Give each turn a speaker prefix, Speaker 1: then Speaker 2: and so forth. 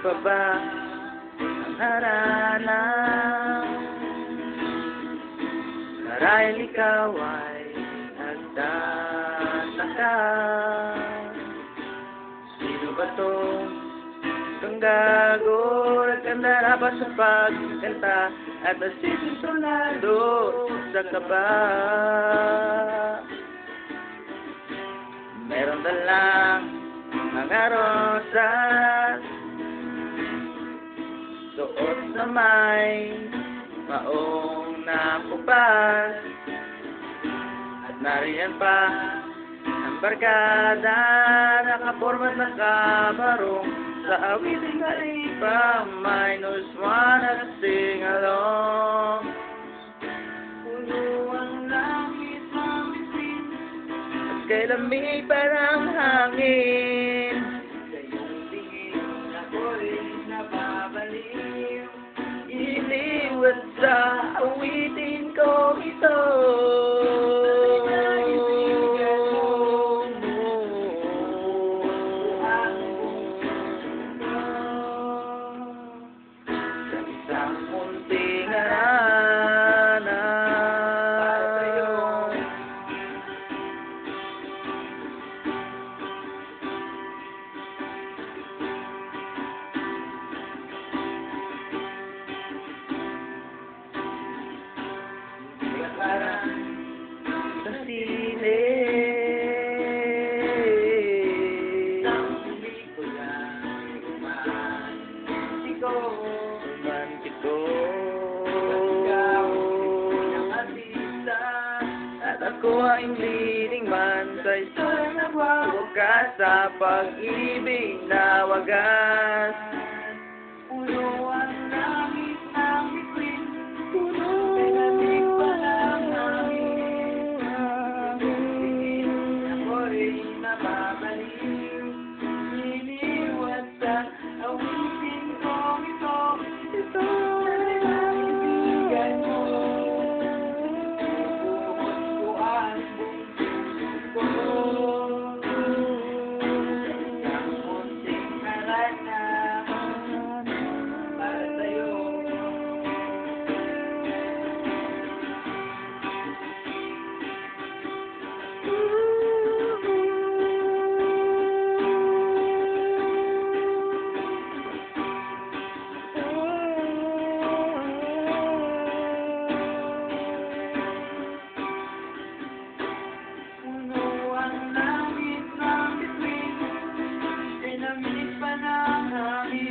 Speaker 1: pa ba ang haralan? Marahil ikaw ay nagtataka, sino ba itong gago? Nagkanda na ba sa pagkanta at nasisintonado sa kaba? Meron dalang mga rosas, suot na may maong nakupas, at nariyan pa ang barkada, nakapormat na kabarong sa awiting kalipa, minus one at sing along. Puno ang langit ng bitin at kay lamig pa ng hangin. Sa iyong tingin ako'y nababaliw, iliwat sa awitin ko ito. Isang munting harana para sa'yo. Hindi ka parang sa sine, isang pelikula, romantiko. At ako ang leading man sa isang nagwawakas sa pag-ibig na wagas. Puno ang langit ng bituin, puno lamig pa lang hangin. Ako'y nababaliw, iniwat sa awitin kong ito. Dynamic pa ng hangin.